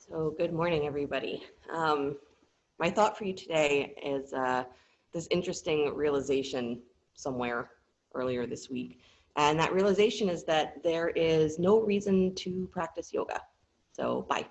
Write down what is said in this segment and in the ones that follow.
So good morning, everybody. My thought for you today is this interesting realization somewhere earlier this week. And that realization is that there is no reason to practice yoga. So bye.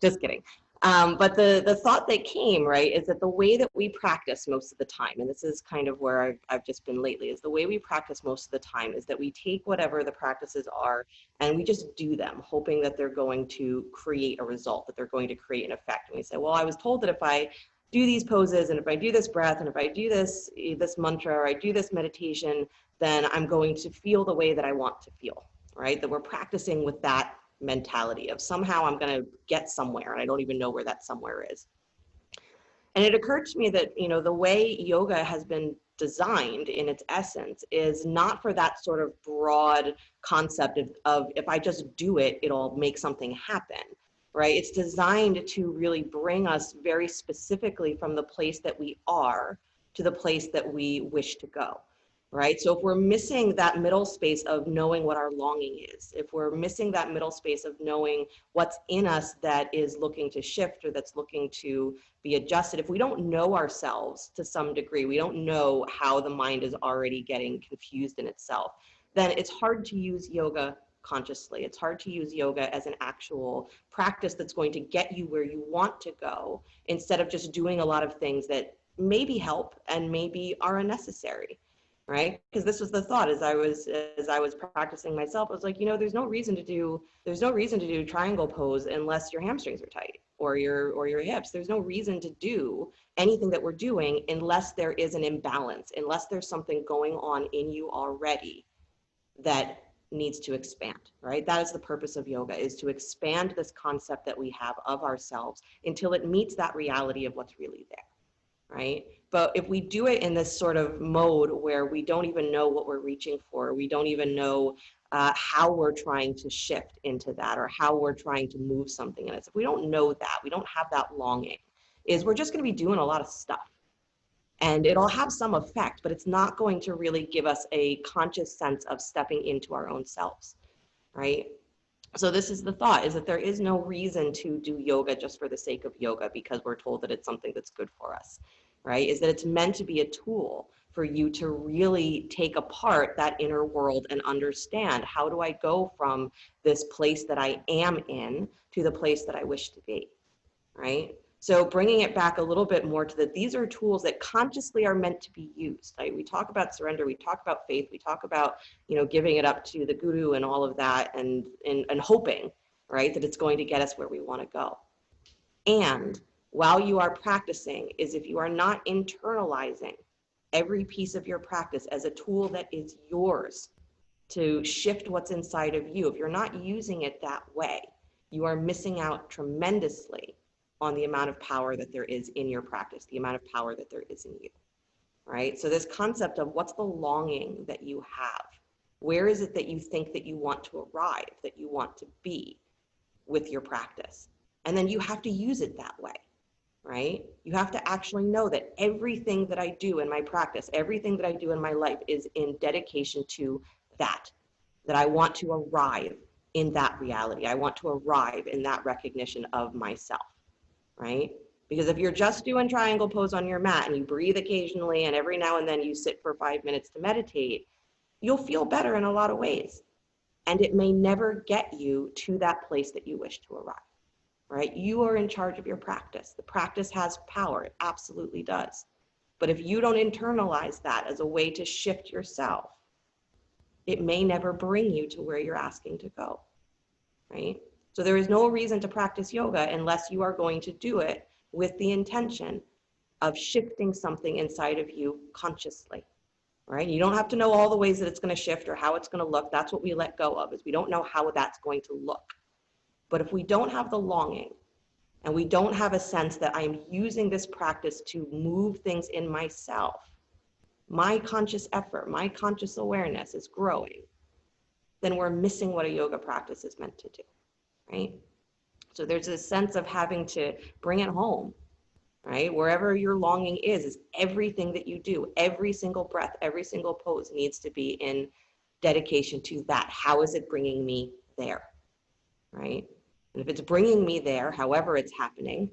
Just kidding. But the thought that came, right, is that the way that we practice most of the time, and this is kind of where I've just been lately, is the way we practice most of the time is that we take whatever the practices are and we just do them, hoping that they're going to create a result, that they're going to create an effect. And we say, well, I was told that if I do these poses and if I do this breath and if I do this mantra or I do this meditation, then I'm going to feel the way that I want to feel, right? That we're practicing with that mentality of somehow I'm going to get somewhere and I don't even know where that somewhere is. And it occurred to me that, the way yoga has been designed in its essence is not for that sort of broad concept of if I just do it, it'll make something happen, right? It's designed to really bring us very specifically from the place that we are to the place that we wish to go. Right? So if we're missing that middle space of knowing what our longing is, if we're missing that middle space of knowing what's in us that is looking to shift or that's looking to be adjusted, if we don't know ourselves to some degree, we don't know how the mind is already getting confused in itself, then it's hard to use yoga consciously. It's hard to use yoga as an actual practice that's going to get you where you want to go instead of just doing a lot of things that maybe help and maybe are unnecessary. Right? Because this was the thought as I was practicing myself. I was like, there's no reason to do triangle pose unless your hamstrings are tight or your hips. There's no reason to do anything that we're doing unless there is an imbalance, unless there's something going on in you already that needs to expand, right? That is the purpose of yoga, is to expand this concept that we have of ourselves until it meets that reality of what's really there. Right? But if we do it in this sort of mode where we don't even know what we're reaching for, we don't even know how we're trying to shift into that or how we're trying to move something in us, if we don't know that, we don't have that longing, is we're just going to be doing a lot of stuff. And it'll have some effect, but it's not going to really give us a conscious sense of stepping into our own selves, right? So this is the thought, is that there is no reason to do yoga just for the sake of yoga because we're told that it's something that's good for us, right? Is that it's meant to be a tool for you to really take apart that inner world and understand, how do I go from this place that I am in to the place that I wish to be, right? So bringing it back a little bit more to that, these are tools that consciously are meant to be used, right? We talk about surrender, we talk about faith, we talk about, giving it up to the guru and all of that and hoping, right, that it's going to get us where we want to go. And while you are practicing, is if you are not internalizing every piece of your practice as a tool that is yours to shift what's inside of you, if you're not using it that way, you are missing out tremendously on the amount of power that there is in your practice, the amount of power that there is in you, right? So this concept of what's the longing that you have? Where is it that you think that you want to arrive, that you want to be with your practice? And then you have to use it that way, right? You have to actually know that everything that I do in my practice, everything that I do in my life is in dedication to that I want to arrive in that reality. I want to arrive in that recognition of myself, right? Because if you're just doing triangle pose on your mat and you breathe occasionally and every now and then you sit for 5 minutes to meditate, you'll feel better in a lot of ways. And it may never get you to that place that you wish to arrive, right? You are in charge of your practice. The practice has power. It absolutely does. But if you don't internalize that as a way to shift yourself, it may never bring you to where you're asking to go, right? So there is no reason to practice yoga unless you are going to do it with the intention of shifting something inside of you consciously, right? You don't have to know all the ways that it's going to shift or how it's going to look. That's what we let go of, is we don't know how that's going to look. But if we don't have the longing and we don't have a sense that I'm using this practice to move things in myself, my conscious effort, my conscious awareness is growing, then we're missing what a yoga practice is meant to do, right? So there's a sense of having to bring it home, right? Wherever your longing is everything that you do, every single breath, every single pose needs to be in dedication to that. How is it bringing me there, right? And if it's bringing me there, however it's happening,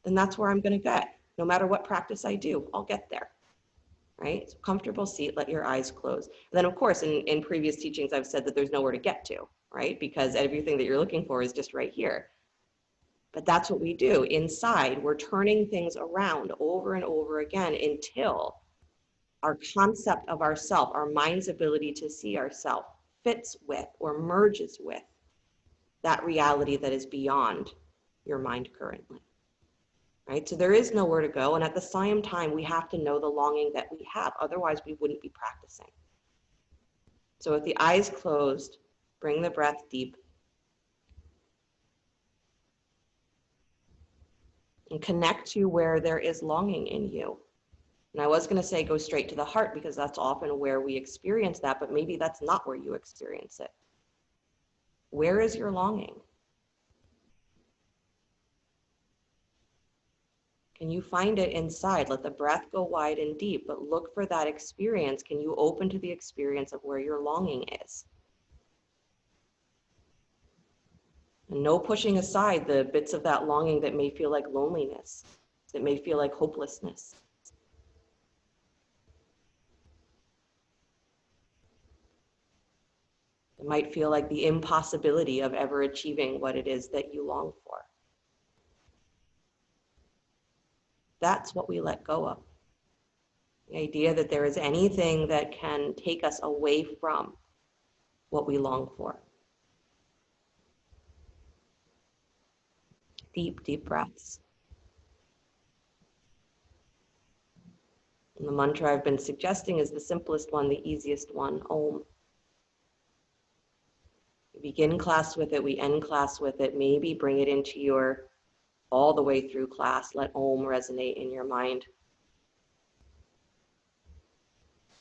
then that's where I'm going to get. No matter what practice I do, I'll get there. Right? So comfortable seat, let your eyes close. And then of course, in previous teachings, I've said that there's nowhere to get to, right? Because everything that you're looking for is just right here. But that's what we do. Inside, we're turning things around over and over again until our concept of ourself, our mind's ability to see ourself, fits with or merges with that reality that is beyond your mind currently. Right? So there is nowhere to go. And at the same time, we have to know the longing that we have. Otherwise, we wouldn't be practicing. So with the eyes closed, bring the breath deep. And connect to where there is longing in you. And I was going to say go straight to the heart because that's often where we experience that, but maybe that's not where you experience it. Where is your longing? Can you find it inside? Let the breath go wide and deep, but look for that experience. Can you open to the experience of where your longing is? And no pushing aside the bits of that longing that may feel like loneliness, that may feel like hopelessness. It might feel like the impossibility of ever achieving what it is that you long for. That's what we let go of. The idea that there is anything that can take us away from what we long for. Deep, deep breaths. And the mantra I've been suggesting is the simplest one, the easiest one, Om. We begin class with it, we end class with it, maybe bring it into your all the way through class. Let Om resonate in your mind.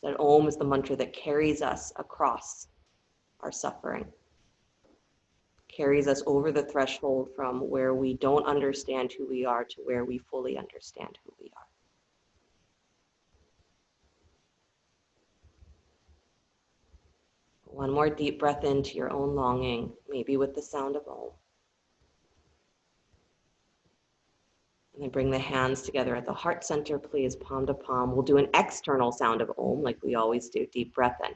That Om is the mantra that carries us across our suffering, carries us over the threshold from where we don't understand who we are to where we fully understand who we are. One more deep breath into your own longing, maybe with the sound of Om. And then bring the hands together at the heart center, please, palm to palm. We'll do an external sound of Om like we always do. Deep breath in.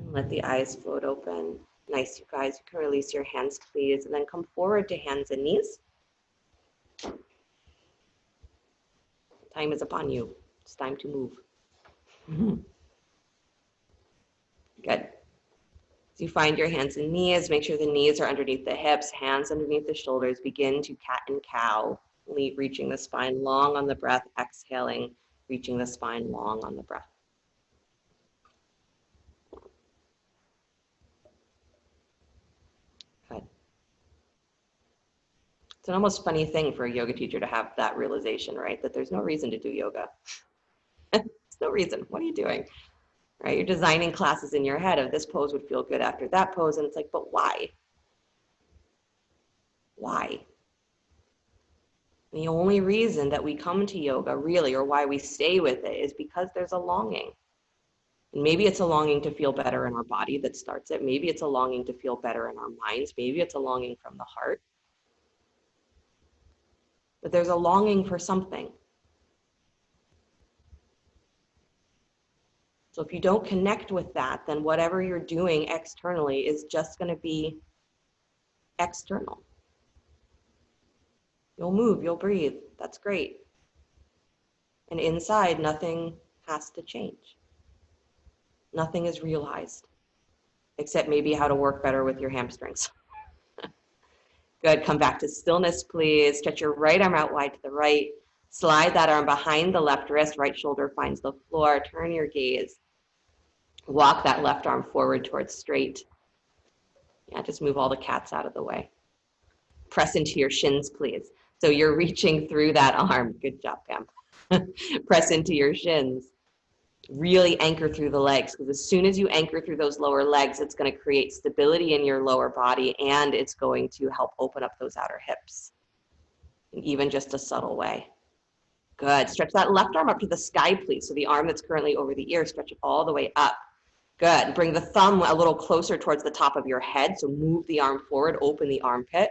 And let the eyes float open. Nice, you guys. You can release your hands, please, and then come forward to hands and knees. Time is upon you. It's time to move. Good. So you find your hands and knees. Make sure the knees are underneath the hips, hands underneath the shoulders. Begin to cat and cow, reaching the spine long on the breath, exhaling, reaching the spine long on the breath. Good. It's an almost funny thing for a yoga teacher to have that realization, right? That there's no reason to do yoga. There's no reason. What are you doing? Right? You're designing classes in your head of this pose would feel good after that pose. And it's like, but why? Why? The only reason that we come to yoga really, or why we stay with it, is because there's a longing. And maybe it's a longing to feel better in our body that starts it. Maybe it's a longing to feel better in our minds. Maybe it's a longing from the heart. But there's a longing for something. So if you don't connect with that, then whatever you're doing externally is just going to be external. You'll move, you'll breathe. That's great. And inside, nothing has to change. Nothing is realized, except maybe how to work better with your hamstrings. Good, come back to stillness, please. Stretch your right arm out wide to the right. Slide that arm behind the left wrist, right shoulder finds the floor. Turn your gaze. Walk that left arm forward towards straight. Yeah, just move all the cats out of the way. Press into your shins, please. So you're reaching through that arm. Good job, Pam. Press into your shins. Really anchor through the legs, because as soon as you anchor through those lower legs, it's going to create stability in your lower body, and it's going to help open up those outer hips in even just a subtle way. Good. Stretch that left arm up to the sky, please. So the arm that's currently over the ear, stretch it all the way up. Good. Bring the thumb a little closer towards the top of your head. So move the arm forward, open the armpit.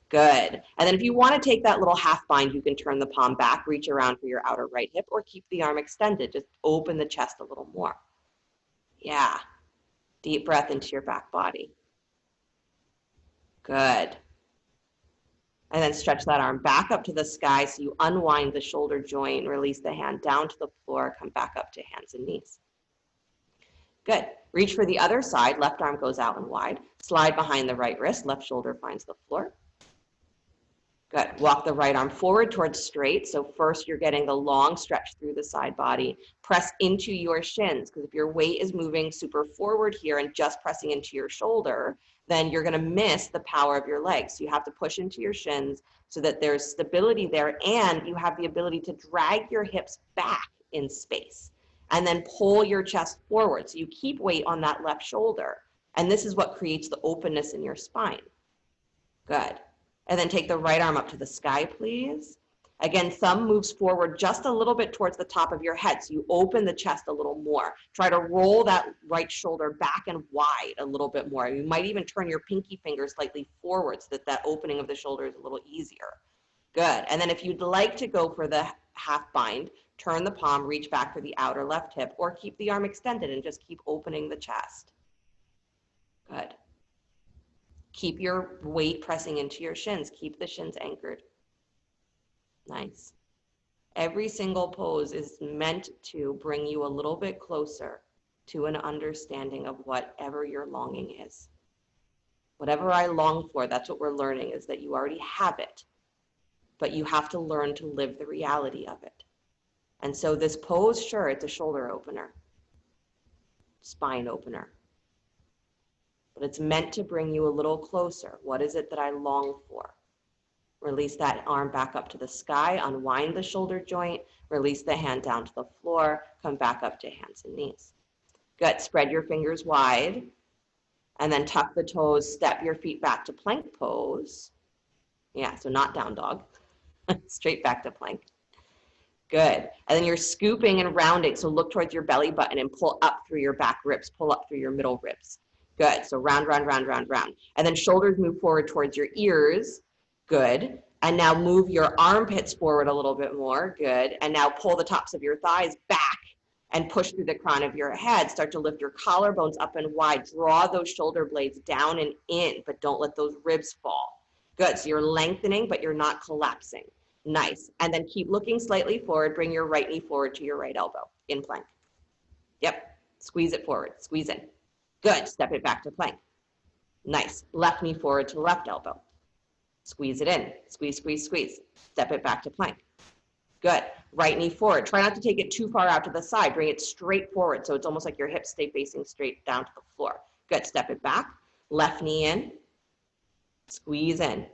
Good. And then if you want to take that little half bind, you can turn the palm back, reach around for your outer right hip, or keep the arm extended. Just open the chest a little more. Yeah. Deep breath into your back body. Good. And then stretch that arm back up to the sky, so you unwind the shoulder joint, release the hand down to the floor, come back up to hands and knees. Good. Reach for the other side. Left arm goes out and wide. Slide behind the right wrist. Left shoulder finds the floor. Good. Walk the right arm forward towards straight. So first you're getting the long stretch through the side body. Press into your shins, because if your weight is moving super forward here and just pressing into your shoulder, then you're going to miss the power of your legs. So you have to push into your shins so that there's stability there, and you have the ability to drag your hips back in space and then pull your chest forward. So you keep weight on that left shoulder. And this is what creates the openness in your spine. Good. And then take the right arm up to the sky, please. Again, thumb moves forward just a little bit towards the top of your head. So you open the chest a little more. Try to roll that right shoulder back and wide a little bit more. You might even turn your pinky finger slightly forward so that that opening of the shoulder is a little easier. Good. And then if you'd like to go for the half bind, turn the palm, reach back for the outer left hip, or keep the arm extended and just keep opening the chest. Good. Keep your weight pressing into your shins. Keep the shins anchored. Nice. Every single pose is meant to bring you a little bit closer to an understanding of whatever your longing is. Whatever I long for, that's what we're learning, is that you already have it, but you have to learn to live the reality of it. And so this pose, sure, it's a shoulder opener, spine opener, but it's meant to bring you a little closer. What is it that I long for? Release that arm back up to the sky, unwind the shoulder joint, release the hand down to the floor, come back up to hands and knees. Good. Spread your fingers wide, and then tuck the toes, step your feet back to plank pose. Yeah, so not down dog, straight back to plank. Good. And then you're scooping and rounding, so look towards your belly button and pull up through your back ribs, pull up through your middle ribs. Good. So round, round, round, round, round. And then shoulders move forward towards your ears. Good. And now move your armpits forward a little bit more. Good. And now pull the tops of your thighs back and push through the crown of your head. Start to lift your collarbones up and wide. Draw those shoulder blades down and in, but don't let those ribs fall. Good. So you're lengthening, but you're not collapsing. Nice. And then keep looking slightly forward. Bring your right knee forward to your right elbow in plank. Yep. Squeeze it forward. Squeeze in. Good. Step it back to plank. Nice. Left knee forward to left elbow. Squeeze it in. Squeeze, squeeze, squeeze. Step it back to plank. Good. Right knee forward. Try not to take it too far out to the side. Bring it straight forward so it's almost like your hips stay facing straight down to the floor. Good. Step it back. Left knee in. Squeeze in.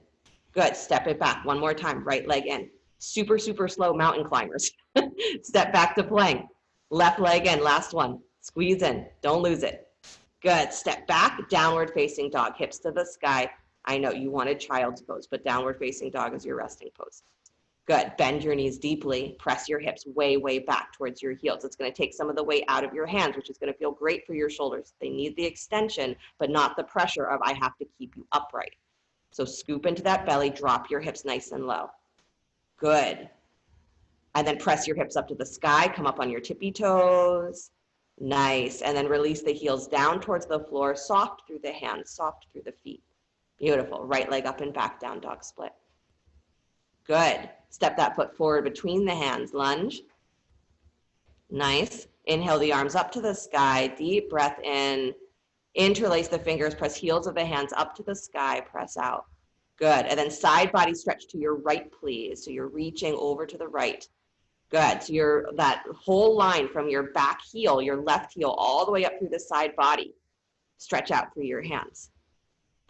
Good. Step it back. One more time. Right leg in. Super, super slow mountain climbers. Step back to plank. Left leg in. Last one. Squeeze in. Don't lose it. Good. Step back. Downward facing dog. Hips to the sky. I know you wanted child's pose, but downward facing dog is your resting pose. Good. Bend your knees deeply. Press your hips way, way back towards your heels. It's going to take some of the weight out of your hands, which is going to feel great for your shoulders. They need the extension, but not the pressure of I have to keep you upright. So scoop into that belly. Drop your hips nice and low. Good. And then press your hips up to the sky. Come up on your tippy toes. Nice. And then release the heels down towards the floor. Soft through the hands. Soft through the feet. Beautiful. Right leg up and back, down dog split. Good. Step that foot forward between the hands. Lunge. Nice. Inhale the arms up to the sky. Deep breath in. Interlace the fingers. Press heels of the hands up to the sky. Press out. Good. And then side body stretch to your right, please. So you're reaching over to the right. Good. So that whole line from your back heel, your left heel, all the way up through the side body. Stretch out through your hands.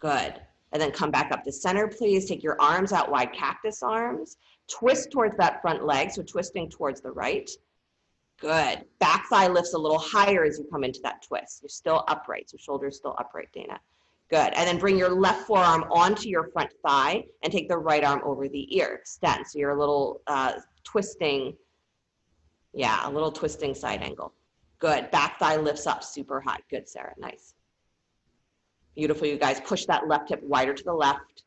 Good. And then come back up to center, please. Take your arms out wide, cactus arms. Twist towards that front leg, so twisting towards the right. Good. Back thigh lifts a little higher as you come into that twist. You're still upright, so shoulders still upright, Dana. Good. And then bring your left forearm onto your front thigh and take the right arm over the ear. Extend. So you're a little twisting, yeah, a little twisting side angle. Good. Back thigh lifts up super high. Good, Sarah. Nice. Beautiful, you guys. Push that left hip wider to the left.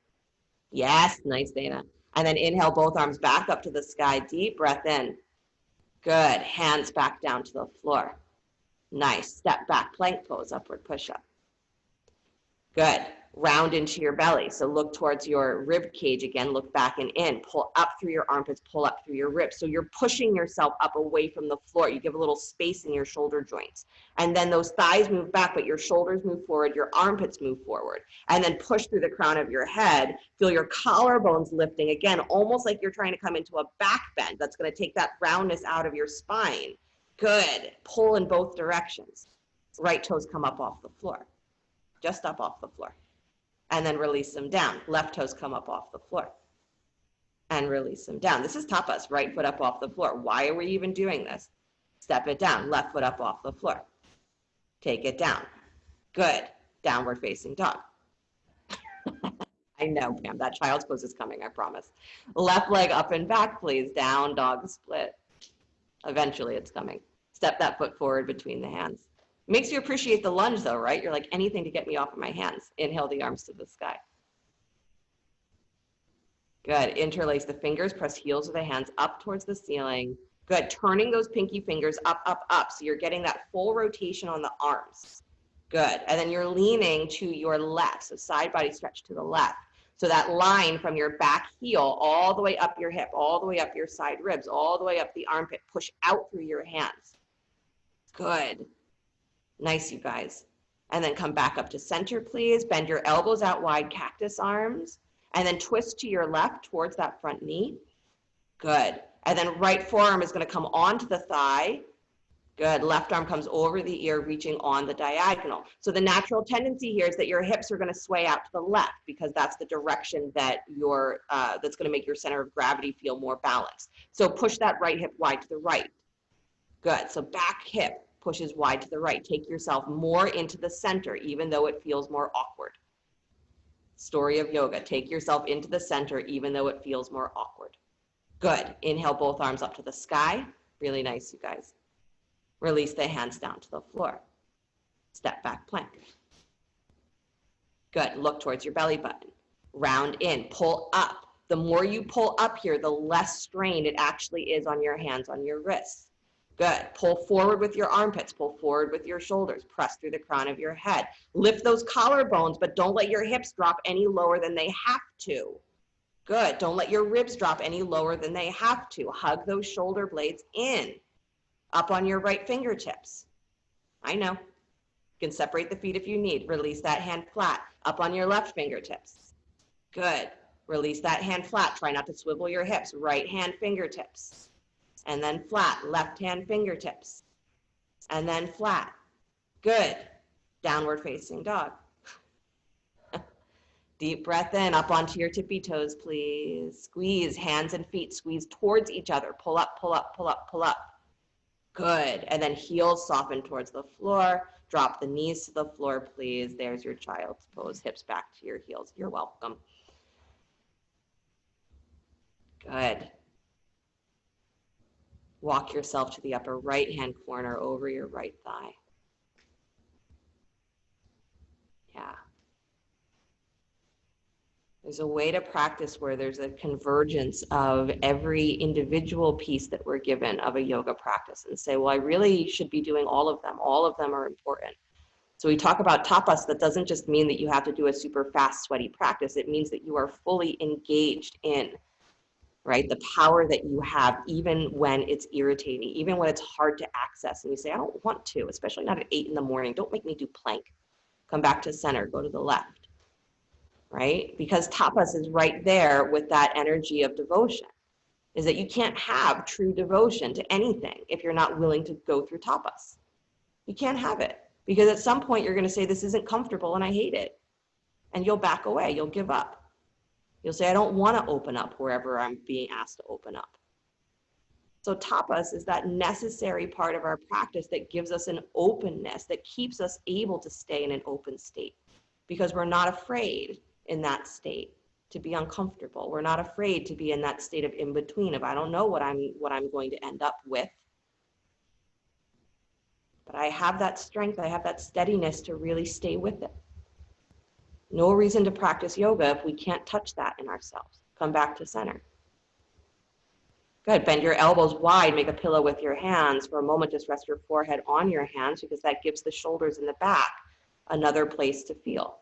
Yes, nice, Dana. And then inhale both arms back up to the sky. Deep breath in. Good. Hands back down to the floor. Nice. Step back, plank pose, upward push-up. Good. Round into your belly. So look towards your rib cage again. Look back and in. Pull up through your armpits, pull up through your ribs. So you're pushing yourself up away from the floor. You give a little space in your shoulder joints. And then those thighs move back, but your shoulders move forward, your armpits move forward. And then push through the crown of your head. Feel your collarbones lifting again, almost like you're trying to come into a back bend. That's going to take that roundness out of your spine. Good. Pull in both directions. Right toes come up off the floor. Just up off the floor. And then release them down. Left toes come up off the floor. And release them down. This is tapas, right foot up off the floor. Why are we even doing this? Step it down, left foot up off the floor. Take it down. Good. Downward facing dog. I know, Pam, that child's pose is coming, I promise. Left leg up and back, please. Down, dog split. Eventually it's coming. Step that foot forward between the hands. Makes you appreciate the lunge though, right? You're like, anything to get me off of my hands. Inhale the arms to the sky. Good. Interlace the fingers, press heels of the hands up towards the ceiling. Good. Turning those pinky fingers up, up, up. So you're getting that full rotation on the arms. Good. And then you're leaning to your left. So side body stretch to the left. So that line from your back heel all the way up your hip, all the way up your side ribs, all the way up the armpit. Push out through your hands. Good. Nice, you guys. And then come back up to center, please. Bend your elbows out wide, cactus arms. And then twist to your left towards that front knee. Good. And then right forearm is going to come onto the thigh. Good. Left arm comes over the ear, reaching on the diagonal. So the natural tendency here is that your hips are going to sway out to the left because that's the direction that that's going to make your center of gravity feel more balanced. So push that right hip wide to the right. Good. So back hip pushes wide to the right. Take yourself more into the center, even though it feels more awkward. Story of yoga. Take yourself into the center, even though it feels more awkward. Good. Inhale both arms up to the sky. Really nice, you guys. Release the hands down to the floor. Step back plank. Good. Look towards your belly button. Round in. Pull up. The more you pull up here, the less strain it actually is on your hands, on your wrists. Good. Pull forward with your armpits. Pull forward with your shoulders. Press through the crown of your head. Lift those collarbones, but don't let your hips drop any lower than they have to. Good. Don't let your ribs drop any lower than they have to. Hug those shoulder blades in. Up on your right fingertips. I know. You can separate the feet if you need. Release that hand flat. Up on your left fingertips. Good. Release that hand flat. Try not to swivel your hips. Right hand fingertips. And then flat, left hand fingertips. And then flat. Good. Downward facing dog. Deep breath in, up onto your tippy toes, please. Squeeze, hands and feet squeeze towards each other. Pull up, pull up, pull up, pull up. Good. And then heels soften towards the floor. Drop the knees to the floor, please. There's your child's pose. Hips back to your heels. You're welcome. Good. Walk yourself to the upper right-hand corner over your right thigh. Yeah. There's a way to practice where there's a convergence of every individual piece that we're given of a yoga practice and say, well, I really should be doing all of them. All of them are important. So we talk about tapas. That doesn't just mean that you have to do a super fast, sweaty practice. It means that you are fully engaged in, right, the power that you have even when it's irritating, even when it's hard to access. And you say, I don't want to, especially not at 8 in the morning. Don't make me do plank. Come back to center, go to the left. Right? Because tapas is right there with that energy of devotion, is that you can't have true devotion to anything if you're not willing to go through tapas. You can't have it because at some point you're going to say, this isn't comfortable and I hate it. And you'll back away. You'll give up. You'll say, I don't want to open up wherever I'm being asked to open up. It's So tapas is that necessary part of our practice that gives us an openness, that keeps us able to stay in an open state, because we're not afraid in that state to be uncomfortable. We're not afraid to be in that state of in between, of I don't know what I'm going to end up with, but I have that strength, I have that steadiness to really stay with it. No reason to practice yoga if we can't touch that in ourselves. Come back to center. Good. Bend your elbows wide. Make a pillow with your hands. For a moment, just rest your forehead on your hands, because that gives the shoulders and the back another place to feel.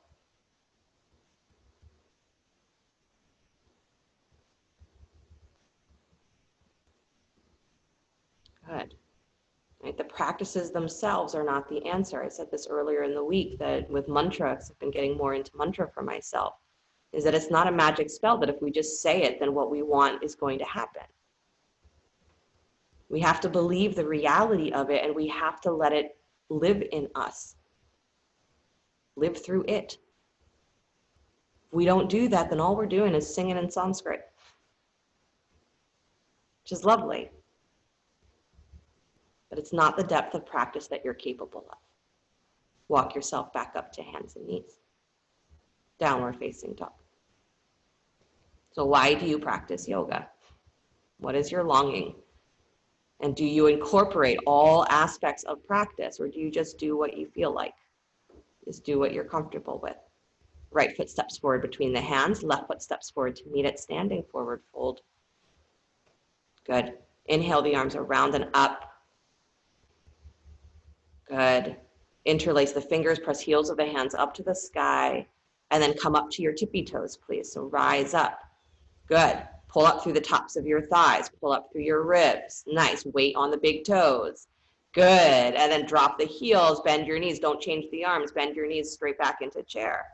Good. Right? The practices themselves are not the answer. I said this earlier in the week, that with mantra, because I've been getting more into mantra for myself, is that it's not a magic spell that if we just say it, then what we want is going to happen. We have to believe the reality of it, and we have to let it live in us. Live through it. If we don't do that, then all we're doing is singing in Sanskrit, which is lovely. But it's not the depth of practice that you're capable of. Walk yourself back up to hands and knees. Downward facing dog. So why do you practice yoga? What is your longing? And do you incorporate all aspects of practice, or do you just do what you feel like? Just do what you're comfortable with. Right foot steps forward between the hands, left foot steps forward to meet it, standing forward fold. Good. Inhale the arms around and up. Good. Interlace the fingers, press heels of the hands up to the sky, and then come up to your tippy toes, please. So rise up. Good. Pull up through the tops of your thighs. Pull up through your ribs. Nice. Weight on the big toes. Good. And then drop the heels. Bend your knees. Don't change the arms. Bend your knees straight back into chair.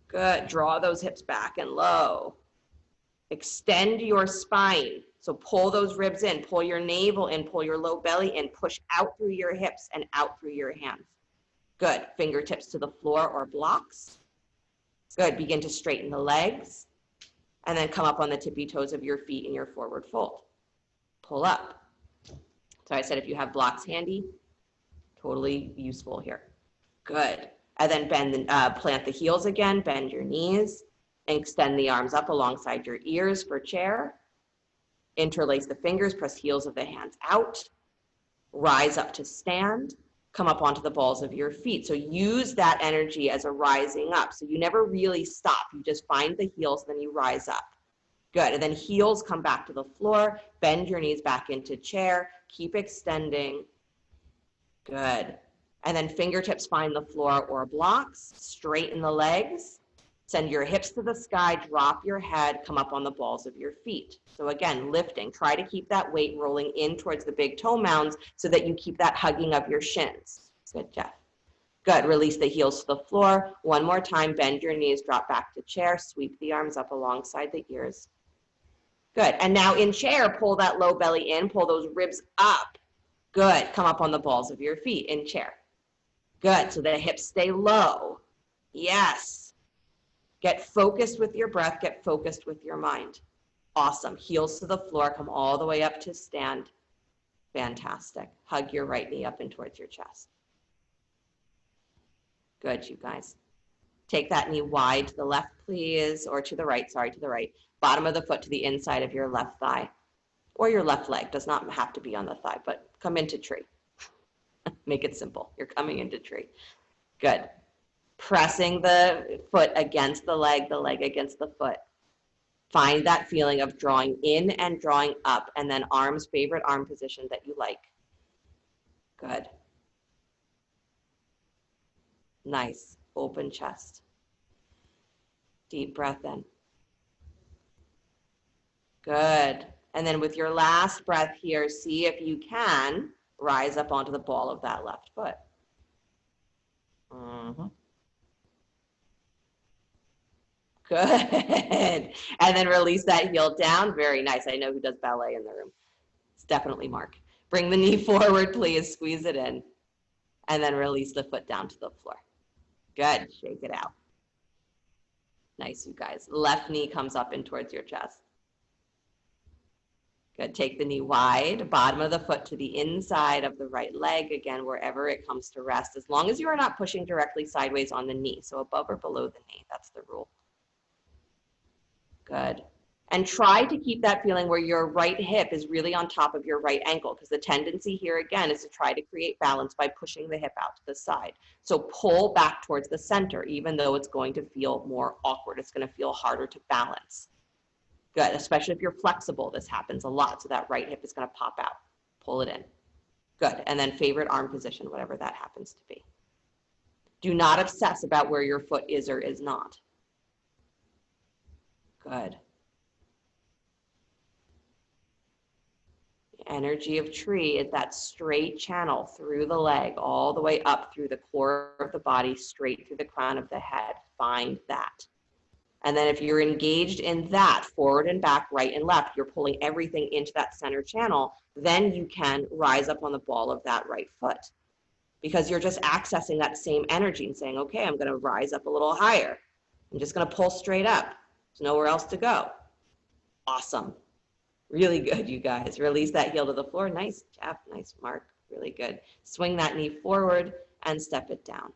Good. Draw those hips back and low. Extend your spine. So pull those ribs in. Pull your navel in. Pull your low belly in. Push out through your hips and out through your hands. Good. Fingertips to the floor or blocks. Good. Begin to straighten the legs. And then come up on the tippy toes of your feet in your forward fold. Pull up. So I said if you have blocks handy, totally useful here. Good. And then plant the heels again, bend your knees, and extend the arms up alongside your ears for chair. Interlace the fingers, press heels of the hands out. Rise up to stand. Come up onto the balls of your feet. So use that energy as a rising up. So you never really stop. You just find the heels, then you rise up. Good. And then heels come back to the floor. Bend your knees back into chair. Keep extending. Good. And then fingertips find the floor or blocks. Straighten the legs. Send your hips to the sky. Drop your head. Come up on the balls of your feet. So again, lifting. Try to keep that weight rolling in towards the big toe mounds so that you keep that hugging of your shins. Good, Jeff. Good. Release the heels to the floor. One more time. Bend your knees. Drop back to chair. Sweep the arms up alongside the ears. Good. And now in chair, pull that low belly in. Pull those ribs up. Good. Come up on the balls of your feet in chair. Good. So the hips stay low. Yes. Get focused with your breath. Get focused with your mind. Awesome. Heels to the floor. Come all the way up to stand. Fantastic. Hug your right knee up and towards your chest. Good, you guys. Take that knee wide to the left, please, or to the right. Sorry, to the right. Bottom of the foot to the inside of your left thigh or your left leg. Does not have to be on the thigh, but come into tree. Make it simple. You're coming into tree. Good. Pressing the foot against the leg against the foot. Find that feeling of drawing in and drawing up, and then arms, favorite arm position that you like. Good. Nice. Open chest. Deep breath in. Good. And then with your last breath here, see if you can rise up onto the ball of that left foot. Good. And then release that heel down. Very nice. I know who does ballet in the room. It's definitely Mark. Bring the knee forward, please. Squeeze it in. And then release the foot down to the floor. Good. Shake it out. Nice, you guys. Left knee comes up in towards your chest. Good. Take the knee wide, bottom of the foot to the inside of the right leg, again, wherever it comes to rest, as long as you are not pushing directly sideways on the knee. So above or below the knee, that's the rule. Good. And try to keep that feeling where your right hip is really on top of your right ankle, because the tendency here again is to try to create balance by pushing the hip out to the side. So pull back towards the center, even though it's going to feel more awkward. It's going to feel harder to balance. Good, especially if you're flexible, this happens a lot. So that right hip is going to pop out. Pull it in. Good, and then favorite arm position, whatever that happens to be. Do not obsess about where your foot is or is not. Good. The energy of tree is that straight channel through the leg, all the way up through the core of the body, straight through the crown of the head. Find that. And then if you're engaged in that, forward and back, right and left, you're pulling everything into that center channel, then you can rise up on the ball of that right foot, because you're just accessing that same energy and saying, okay, I'm going to rise up a little higher. I'm just going to pull straight up. There's nowhere else to go. Awesome. Really good, you guys. Release that heel to the floor. Nice, Jeff. Nice, Mark. Really good. Swing that knee forward and step it down.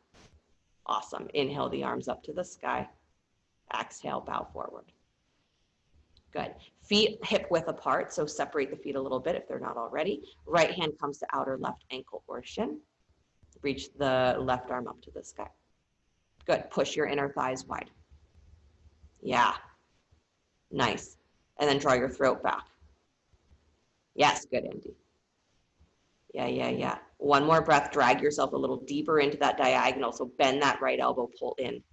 Awesome. Inhale the arms up to the sky. Exhale, bow forward. Good. Feet hip width apart, so separate the feet a little bit if they're not already. Right hand comes to outer left ankle or shin. Reach the left arm up to the sky. Good. Push your inner thighs wide. Yeah. Nice. And then draw your throat back. Yes, good, Andy. Yeah. One more breath. Drag yourself a little deeper into that diagonal. So bend that right elbow, pull in.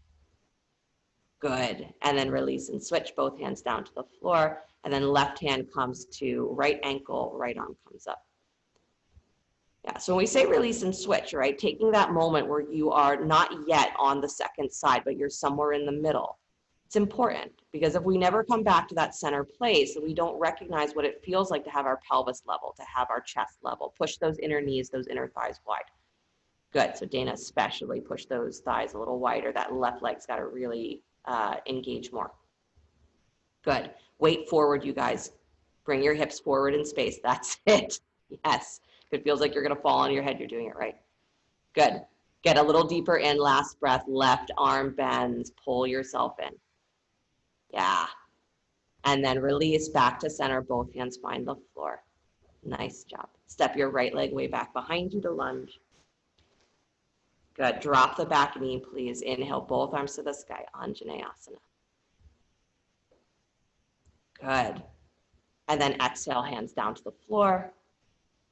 Good. And then release and switch both hands down to the floor. And then left hand comes to right ankle, right arm comes up. Yeah, so when we say release and switch, right, taking that moment where you are not yet on the second side, but you're somewhere in the middle, it's important, because if we never come back to that center place, we don't recognize what it feels like to have our pelvis level, to have our chest level. Push those inner knees, those inner thighs wide. Good. So Dana, especially push those thighs a little wider. That left leg's got to really engage more. Good. Weight forward, you guys. Bring your hips forward in space. That's it. Yes. If it feels like you're going to fall on your head, you're doing it right. Good. Get a little deeper in. Last breath. Left arm bends. Pull yourself in. Yeah. And then release back to center. Both hands find the floor. Nice job. Step your right leg way back behind you to lunge. Good. Drop the back knee, please. Inhale, both arms to the sky. Anjaneyasana. Good. And then exhale, hands down to the floor.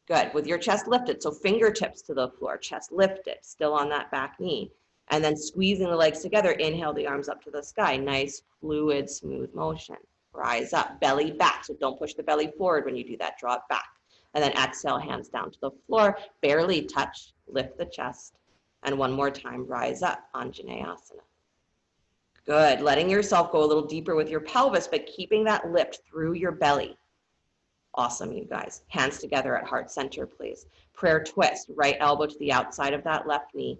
Good. With your chest lifted, so fingertips to the floor, chest lifted, still on that back knee. And then squeezing the legs together, inhale the arms up to the sky. Nice, fluid, smooth motion. Rise up, belly back. So don't push the belly forward when you do that. Draw it back. And then exhale, hands down to the floor. Barely touch, lift the chest. And one more time, rise up, Anjaneyasana. Good. Letting yourself go a little deeper with your pelvis, but keeping that lift through your belly. Awesome, you guys. Hands together at heart center, please. Prayer twist. Right elbow to the outside of that left knee.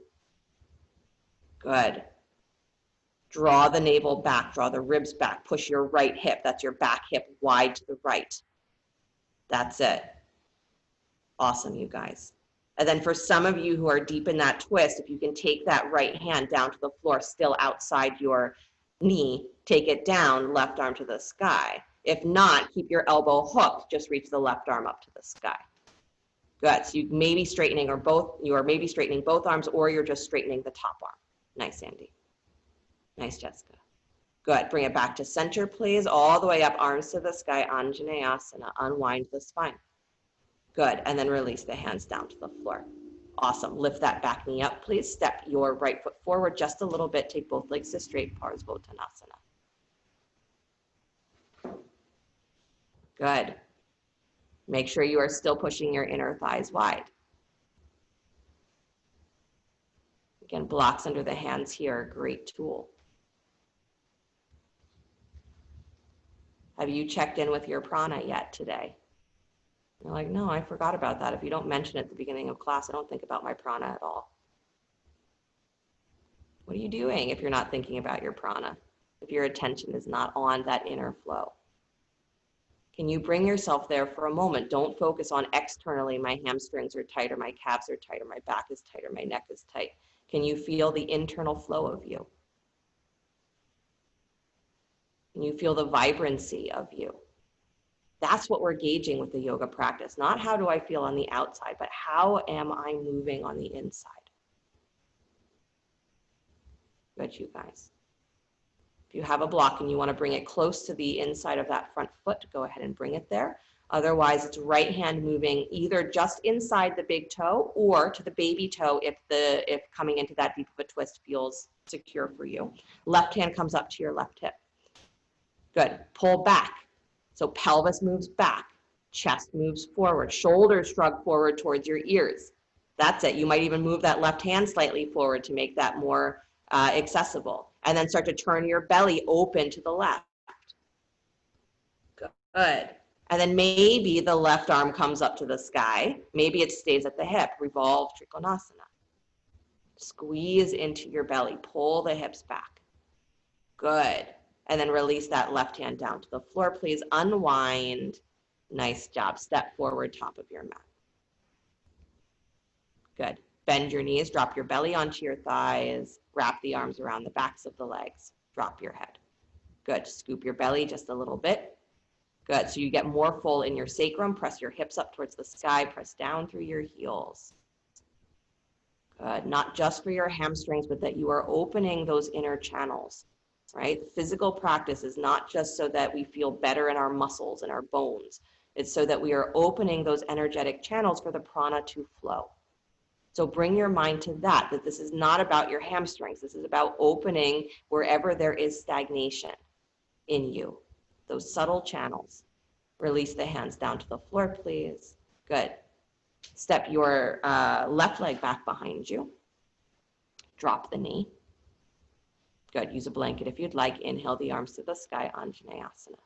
Good. Draw the navel back. Draw the ribs back. Push your right hip. That's your back hip wide to the right. That's it. Awesome, you guys. And then for some of you who are deep in that twist, if you can take that right hand down to the floor, still outside your knee, take it down, left arm to the sky. If not, keep your elbow hooked, just reach the left arm up to the sky. Good, so you may be straightening you are maybe straightening both arms, or you're just straightening the top arm. Nice, Andy. Nice, Jessica. Good, bring it back to center, please, all the way up, arms to the sky, Anjaneyasana, unwind the spine. Good, and then release the hands down to the floor. Awesome, lift that back knee up, please. Step your right foot forward just a little bit. Take both legs to straight, Parsvottanasana. Good. Make sure you are still pushing your inner thighs wide. Again, blocks under the hands here, great tool. Have you checked in with your prana yet today? You're like, no, I forgot about that. If you don't mention it at the beginning of class, I don't think about my prana at all. What are you doing if you're not thinking about your prana? If your attention is not on that inner flow? Can you bring yourself there for a moment? Don't focus on externally, my hamstrings are tight, or my calves are tight, or my back is tight, or my neck is tight. Can you feel the internal flow of you? Can you feel the vibrancy of you? That's what we're gauging with the yoga practice. Not how do I feel on the outside, but how am I moving on the inside? Good, you guys. If you have a block and you want to bring it close to the inside of that front foot, go ahead and bring it there. Otherwise, it's right hand moving either just inside the big toe or to the baby toe if coming into that deep of a twist feels secure for you. Left hand comes up to your left hip. Good. Pull back. So pelvis moves back, chest moves forward, shoulders shrug forward towards your ears. That's it. You might even move that left hand slightly forward to make that more accessible. And then start to turn your belly open to the left. Good. And then maybe the left arm comes up to the sky. Maybe it stays at the hip. Revolve Trikonasana. Squeeze into your belly. Pull the hips back. Good. And then release that left hand down to the floor. Please unwind. Nice job. Step forward, top of your mat. Good. Bend your knees, drop your belly onto your thighs, wrap the arms around the backs of the legs, drop your head. Good. Scoop your belly just a little bit. Good. So you get more full in your sacrum. Press your hips up towards the sky. Press down through your heels. Good. Not just for your hamstrings, but that you are opening those inner channels, right? Physical practice is not just so that we feel better in our muscles and our bones. It's so that we are opening those energetic channels for the prana to flow. So bring your mind to that this is not about your hamstrings. This is about opening wherever there is stagnation in you, those subtle channels. Release the hands down to the floor, please. Good. Step your left leg back behind you. Drop the knee. Good. Use a blanket if you'd like. Inhale the arms to the sky, Anjaneyasana.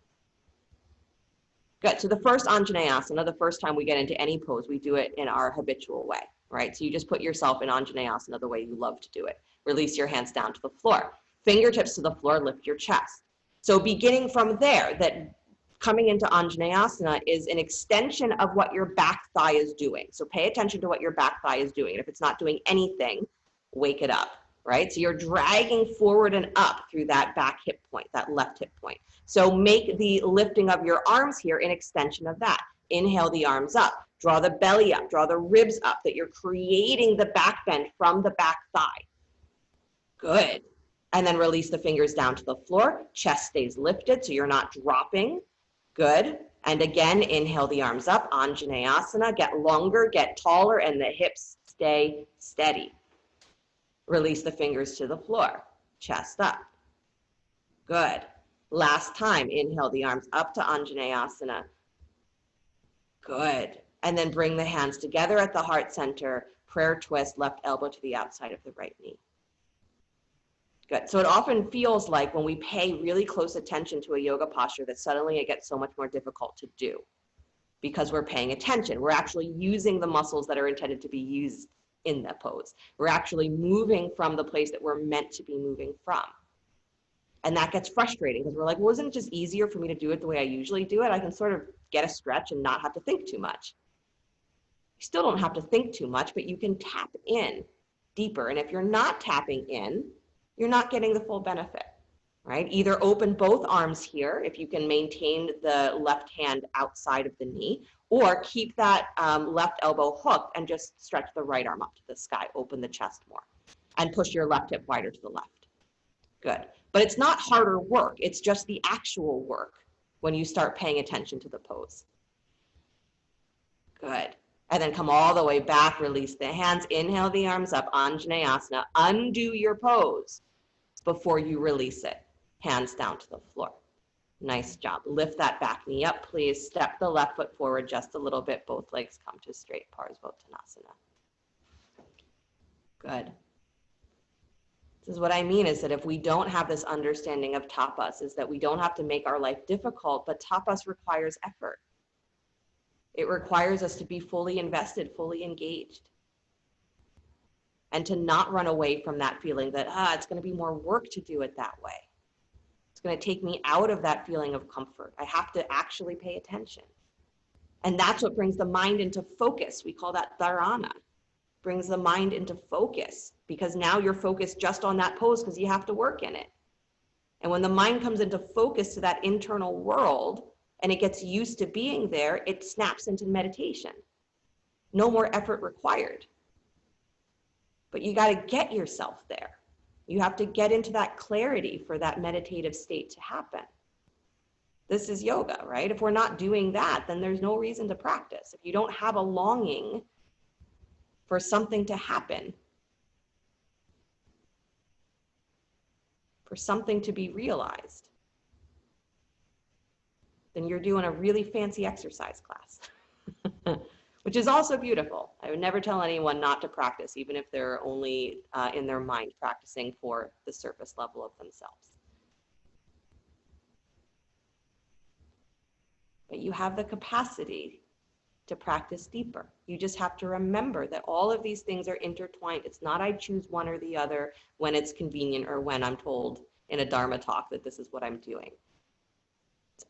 Good. So the first Anjaneyasana, the first time we get into any pose, we do it in our habitual way, right? So you just put yourself in Anjaneyasana the way you love to do it. Release your hands down to the floor. Fingertips to the floor, lift your chest. So beginning from there, that coming into Anjaneyasana is an extension of what your back thigh is doing. So pay attention to what your back thigh is doing. And if it's not doing anything, wake it up, right? So you're dragging forward and up through that back hip point, that left hip point. So make the lifting of your arms here an extension of that. Inhale the arms up, draw the belly up, draw the ribs up, that you're creating the back bend from the back thigh. Good. And then release the fingers down to the floor. Chest stays lifted, so you're not dropping. Good. And again, inhale the arms up, Anjaneyasana. Get longer, get taller, and the hips stay steady. Release the fingers to the floor. Chest up. Good. Last time, inhale the arms up to Anjaneyasana. Good. And then bring the hands together at the heart center. Prayer twist, left elbow to the outside of the right knee. Good. So it often feels like when we pay really close attention to a yoga posture that suddenly it gets so much more difficult to do because we're paying attention. We're actually using the muscles that are intended to be used in that pose. We're actually moving from the place that we're meant to be moving from. And that gets frustrating because we're like, well, isn't it just easier for me to do it the way I usually do it? I can sort of get a stretch and not have to think too much. You still don't have to think too much, but you can tap in deeper. And if you're not tapping in, you're not getting the full benefit, right? Either open both arms here, if you can maintain the left hand outside of the knee, or keep that left elbow hooked and just stretch the right arm up to the sky, open the chest more, and push your left hip wider to the left. Good. But it's not harder work. It's just the actual work when you start paying attention to the pose. Good. And then come all the way back, release the hands, inhale the arms up, Anjaneyasana, undo your pose before you release it. Hands down to the floor. Nice job. Lift that back knee up, please. Step the left foot forward just a little bit. Both legs come to straight Parsvottanasana. Good. This is what I mean is that if we don't have this understanding of tapas, is that we don't have to make our life difficult, but tapas requires effort. It requires us to be fully invested, fully engaged, and to not run away from that feeling that, it's going to be more work to do it that way. It's going to take me out of that feeling of comfort. I have to actually pay attention. And that's what brings the mind into focus. We call that dharana. Brings the mind into focus, because now you're focused just on that pose because you have to work in it. And when the mind comes into focus to that internal world and it gets used to being there, it snaps into meditation. No more effort required. But you got to get yourself there. You have to get into that clarity for that meditative state to happen. This is yoga, right? If we're not doing that, then there's no reason to practice. If you don't have a longing for something to happen, for something to be realized, then you're doing a really fancy exercise class, which is also beautiful. I would never tell anyone not to practice, even if they're only in their mind practicing for the surface level of themselves. But you have the capacity to practice deeper. You just have to remember that all of these things are intertwined. It's not I choose one or the other when it's convenient or when I'm told in a Dharma talk that this is what I'm doing.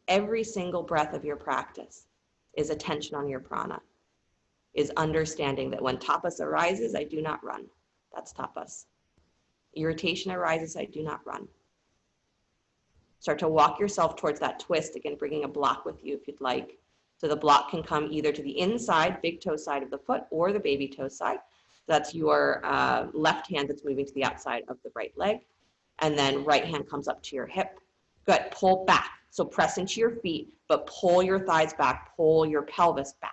Every single breath of your practice is attention on your prana, is understanding that when tapas arises, I do not run. That's tapas. Irritation arises, I do not run. Start to walk yourself towards that twist, again, bringing a block with you if you'd like. So the block can come either to the inside, big toe side of the foot, or the baby toe side. That's your left hand that's moving to the outside of the right leg. And then right hand comes up to your hip. Good, pull back. So press into your feet, but pull your thighs back, pull your pelvis back.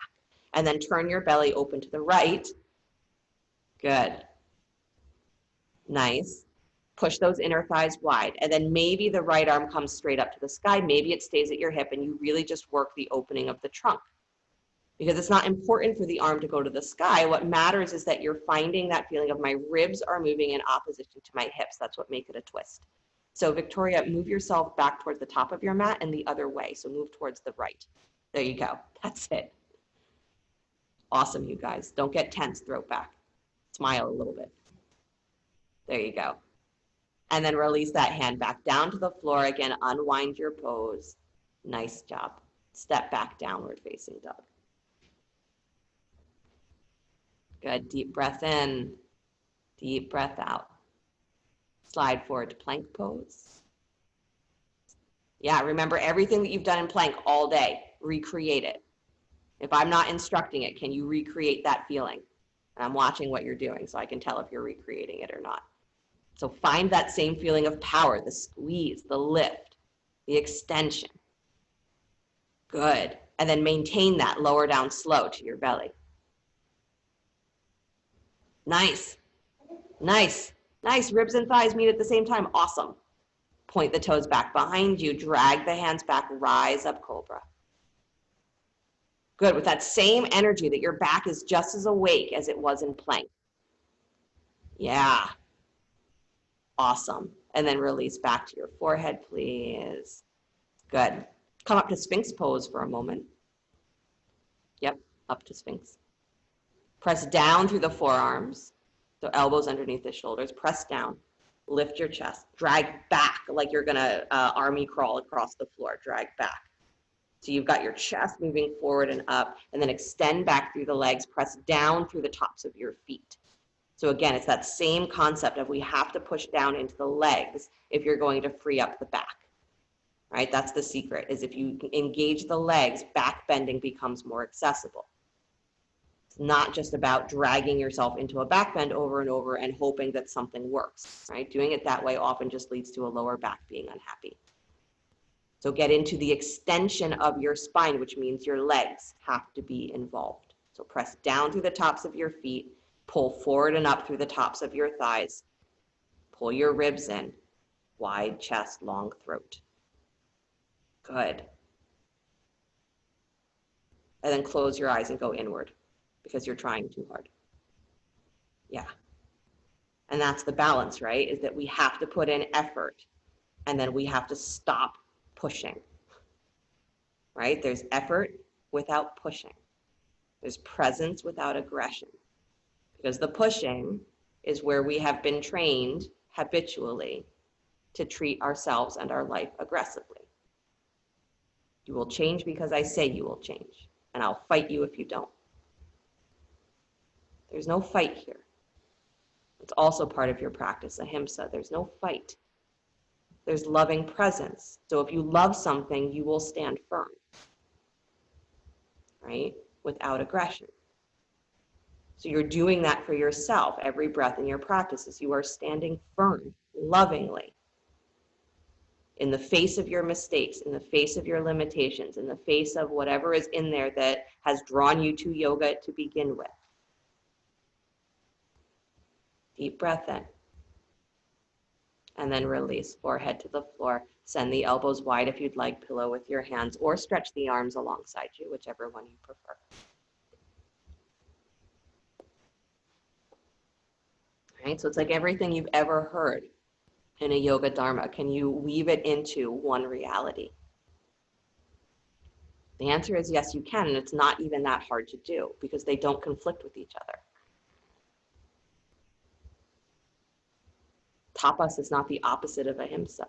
And then turn your belly open to the right. Good. Nice. Push those inner thighs wide. And then maybe the right arm comes straight up to the sky. Maybe it stays at your hip and you really just work the opening of the trunk. Because it's not important for the arm to go to the sky. What matters is that you're finding that feeling of my ribs are moving in opposition to my hips. That's what makes it a twist. So Victoria, move yourself back towards the top of your mat and the other way. So move towards the right. There you go. That's it. Awesome, you guys. Don't get tense. Throat back. Smile a little bit. There you go. And then release that hand back down to the floor. Again, unwind your pose. Nice job. Step back, downward facing dog. Good. Deep breath in. Deep breath out. Slide forward to plank pose. Yeah, remember everything that you've done in plank all day. Recreate it. If I'm not instructing it, can you recreate that feeling? And I'm watching what you're doing so I can tell if you're recreating it or not. So find that same feeling of power, the squeeze, the lift, the extension. Good. And then maintain that lower down slow to your belly. Nice. Nice. Nice. Ribs and thighs meet at the same time. Awesome. Point the toes back behind you. Drag the hands back. Rise up, cobra. Good. With that same energy that your back is just as awake as it was in plank. Yeah. Awesome. And then release back to your forehead, please. Good. Come up to Sphinx pose for a moment. Yep, up to Sphinx. Press down through the forearms. So elbows underneath the shoulders. Press down. Lift your chest. Drag back like you're going to army crawl across the floor. Drag back. So you've got your chest moving forward and up, and then extend back through the legs. Press down through the tops of your feet. So again, it's that same concept of we have to push down into the legs if you're going to free up the back, right? That's the secret, is if you engage the legs, back bending becomes more accessible. It's not just about dragging yourself into a back bend over and over and hoping that something works, right? Doing it that way often just leads to a lower back being unhappy. So get into the extension of your spine, which means your legs have to be involved. So press down through the tops of your feet. Pull forward and up through the tops of your thighs. Pull your ribs in. Wide chest, long throat. Good. And then close your eyes and go inward because you're trying too hard. Yeah. And that's the balance, right? Is that we have to put in effort and then we have to stop pushing, right? There's effort without pushing. There's presence without aggression. Because the pushing is where we have been trained habitually to treat ourselves and our life aggressively. You will change because I say you will change, and I'll fight you if you don't. There's no fight here. It's also part of your practice, ahimsa. There's no fight. There's loving presence. So if you love something, you will stand firm, right? Without aggression. So you're doing that for yourself every breath in your practices. You are standing firm, lovingly, in the face of your mistakes, in the face of your limitations, in the face of whatever is in there that has drawn you to yoga to begin with. Deep breath in. And then release, forehead to the floor. Send the elbows wide if you'd like, pillow with your hands, or stretch the arms alongside you, whichever one you prefer. All right, so it's like everything you've ever heard in a yoga dharma. Can you weave it into one reality? The answer is yes, you can, and it's not even that hard to do because they don't conflict with each other. Tapas is not the opposite of ahimsa.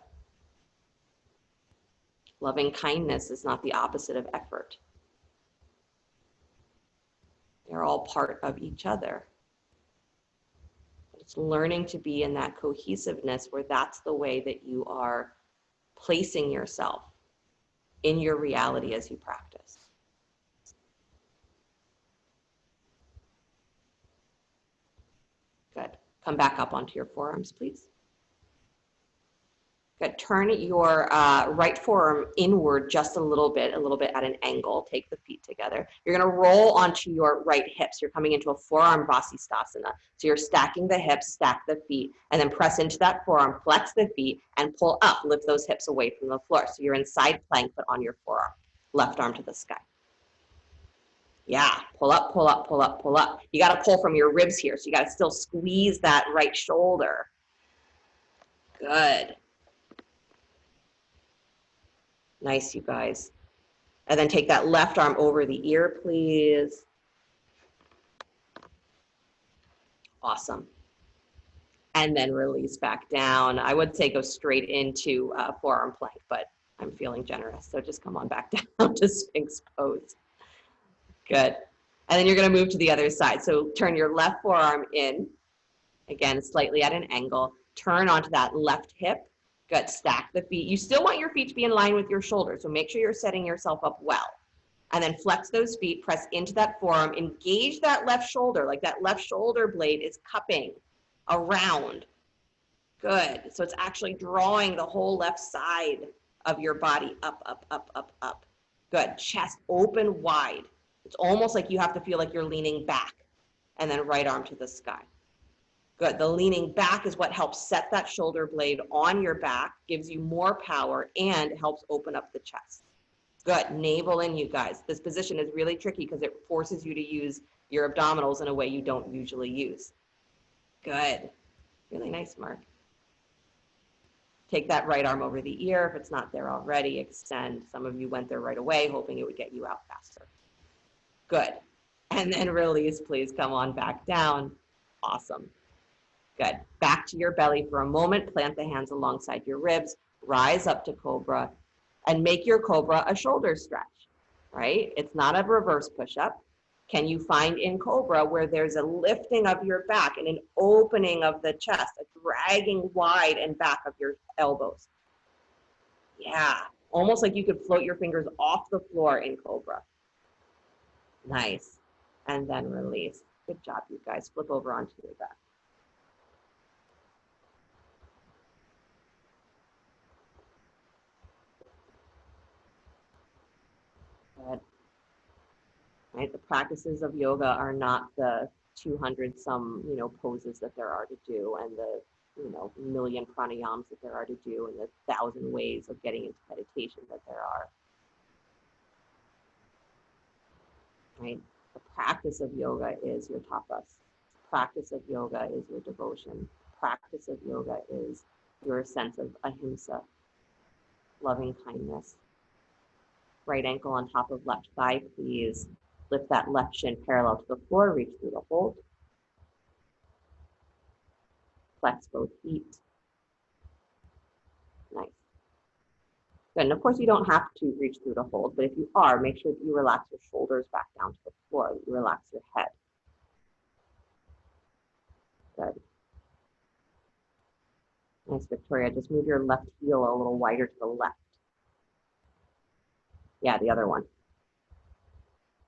Loving kindness is not the opposite of effort. They're all part of each other. It's learning to be in that cohesiveness where that's the way that you are placing yourself in your reality as you practice. Good. Come back up onto your forearms, please. Good. Turn your right forearm inward just a little bit at an angle. Take the feet together. You're going to roll onto your right hips. You're coming into a forearm Vasisthasana. So you're stacking the hips, stack the feet, and then press into that forearm, flex the feet, and pull up. Lift those hips away from the floor. So you're in side plank, but on your forearm. Left arm to the sky. Yeah, pull up, pull up, pull up, pull up. You got to pull from your ribs here. So you got to still squeeze that right shoulder. Good. Nice, you guys. And then take that left arm over the ear, please. Awesome. And then release back down. I would say go straight into forearm plank, but I'm feeling generous. So just come on back down to Sphinx pose. Good. And then you're going to move to the other side. So turn your left forearm in, again, slightly at an angle. Turn onto that left hip. Good. Stack the feet. You still want your feet to be in line with your shoulders, so make sure you're setting yourself up well. And then flex those feet, press into that forearm, engage that left shoulder, like that left shoulder blade is cupping around. Good. So it's actually drawing the whole left side of your body up, up, up, up, up. Good. Chest open wide. It's almost like you have to feel like you're leaning back. And then right arm to the sky. Good. The leaning back is what helps set that shoulder blade on your back, gives you more power, and helps open up the chest. Good. Navel in, you guys. This position is really tricky because it forces you to use your abdominals in a way you don't usually use. Good. Really nice, Mark. Take that right arm over the ear. If it's not there already, extend. Some of you went there right away, hoping it would get you out faster. Good. And then release, please. Come on back down. Awesome. Good. Back to your belly for a moment. Plant the hands alongside your ribs. Rise up to cobra and make your cobra a shoulder stretch, right? It's not a reverse push-up. Can you find in cobra where there's a lifting of your back and an opening of the chest, a dragging wide and back of your elbows? Yeah, almost like you could float your fingers off the floor in cobra. Nice. And then release. Good job, you guys. Flip over onto your back. Good. Right? The practices of yoga are not the 200 some, poses that there are to do and the, million pranayams that there are to do and the 1,000 ways of getting into meditation that there are. Right? The practice of yoga is your tapas. Practice of yoga is your devotion. Practice of yoga is your sense of ahimsa, loving kindness. Right ankle on top of left thigh, please. Lift that left shin parallel to the floor, reach through the hold. Flex both feet. Nice. Good. And of course, you don't have to reach through to hold, but if you are, make sure that you relax your shoulders back down to the floor, that you relax your head. Good. Nice, Victoria. Just move your left heel a little wider to the left. Yeah, the other one.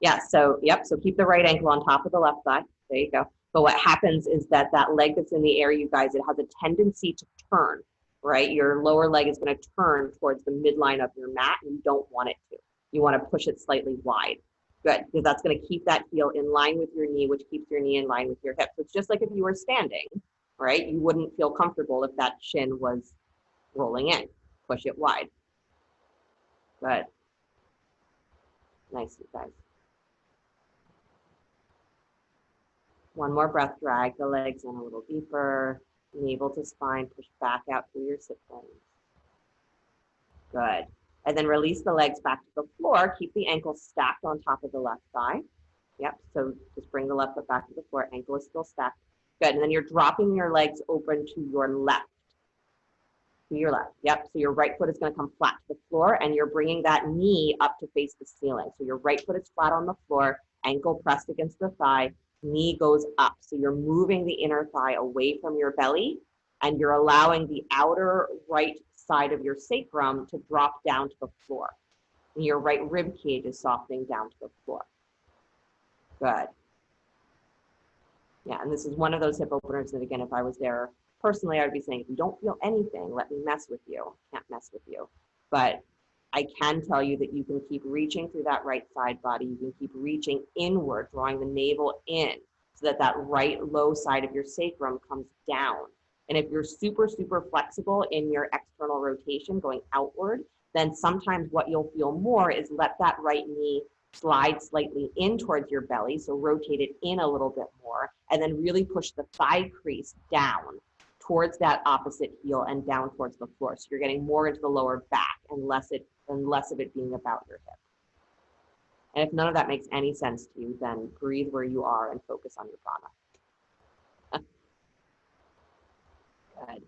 Yeah, so, yep, so keep the right ankle on top of the left thigh. There you go. But what happens is that that leg that's in the air, you guys, it has a tendency to turn, right? Your lower leg is going to turn towards the midline of your mat, and you don't want it to. You want to push it slightly wide. Good, because that's going to keep that heel in line with your knee, which keeps your knee in line with your hip. So it's just like if you were standing, right? You wouldn't feel comfortable if that shin was rolling in. Push it wide. Good. Nice, you guys. One more breath, drag the legs in a little deeper, navel to spine, push back out through your sit bones. Good. And then release the legs back to the floor. Keep the ankle stacked on top of the left thigh. Yep, so just bring the left foot back to the floor. Ankle is still stacked. Good, and then you're dropping your legs open to your left. To your left, yep. So your right foot is gonna come flat to the floor, and you're bringing that knee up to face the ceiling. So your right foot is flat on the floor, ankle pressed against the thigh, knee goes up. So you're moving the inner thigh away from your belly, and you're allowing the outer right side of your sacrum to drop down to the floor. And your right rib cage is softening down to the floor. Good. Yeah, and this is one of those hip openers that, again, if I was there personally, I would be saying, if you don't feel anything, let me mess with you. Can't mess with you. But I can tell you that you can keep reaching through that right side body. You can keep reaching inward, drawing the navel in so that that right low side of your sacrum comes down. And if you're super, super flexible in your external rotation going outward, then sometimes what you'll feel more is let that right knee slide slightly in towards your belly, so rotate it in a little bit more, and then really push the thigh crease down towards that opposite heel and down towards the floor. So you're getting more into the lower back and less of it being about your hip. And if none of that makes any sense to you, then breathe where you are and focus on your prana. Good.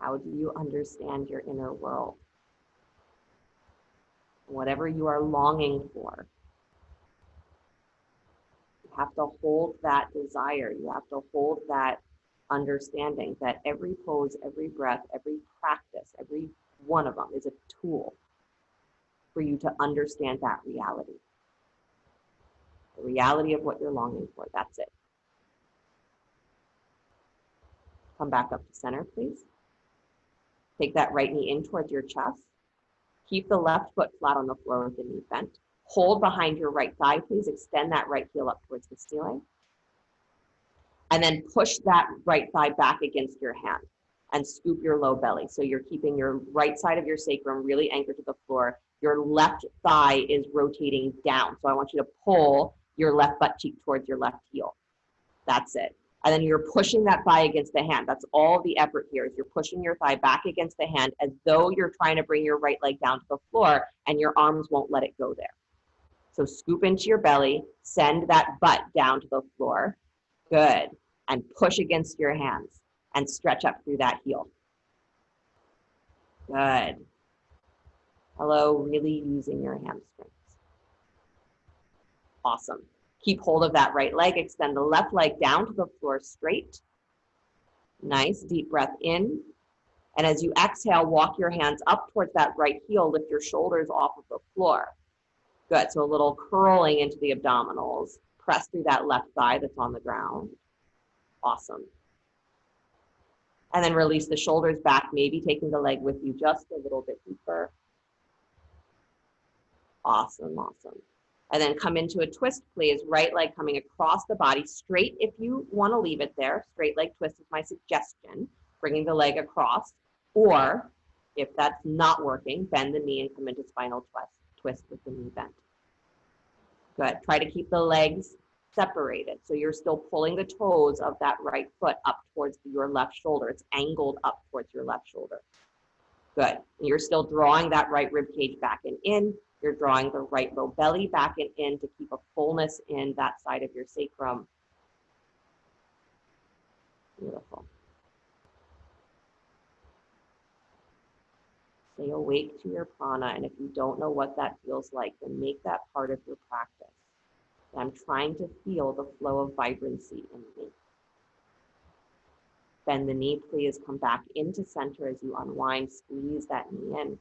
How do you understand your inner world? Whatever you are longing for, you have to hold that desire. You have to hold that understanding that every pose, every breath, every practice, every one of them is a tool for you to understand that reality. The reality of what you're longing for, that's it. Come back up to center, please. Take that right knee in towards your chest. Keep the left foot flat on the floor with the knee bent. Hold behind your right thigh, please. Extend that right heel up towards the ceiling. And then push that right thigh back against your hand and scoop your low belly. So you're keeping your right side of your sacrum really anchored to the floor. Your left thigh is rotating down. So I want you to pull your left butt cheek towards your left heel. That's it. And then you're pushing that thigh against the hand. That's all the effort here is you're pushing your thigh back against the hand as though you're trying to bring your right leg down to the floor and your arms won't let it go there. So scoop into your belly, send that butt down to the floor. Good. And push against your hands and stretch up through that heel. Good. Hello, really using your hamstrings. Awesome. Keep hold of that right leg. Extend the left leg down to the floor straight. Nice. Deep breath in. And as you exhale, walk your hands up towards that right heel. Lift your shoulders off of the floor. Good. So a little curling into the abdominals. Press through that left thigh that's on the ground. Awesome. And then release the shoulders back, maybe taking the leg with you just a little bit deeper. Awesome, awesome. And then come into a twist, please. Right leg coming across the body, straight if you want to leave it there. Straight leg twist is my suggestion, bringing the leg across. Or if that's not working, bend the knee and come into spinal twist with the knee bent. Good. Try to keep the legs separated. So you're still pulling the toes of that right foot up towards your left shoulder. It's angled up towards your left shoulder. Good. You're still drawing that right rib cage back and in. You're drawing the right low belly back and in to keep a fullness in that side of your sacrum. Beautiful. Stay awake to your prana, and if you don't know what that feels like, then make that part of your practice. I'm trying to feel the flow of vibrancy in me. Bend the knee, please. Come back into center as you unwind. Squeeze that knee in.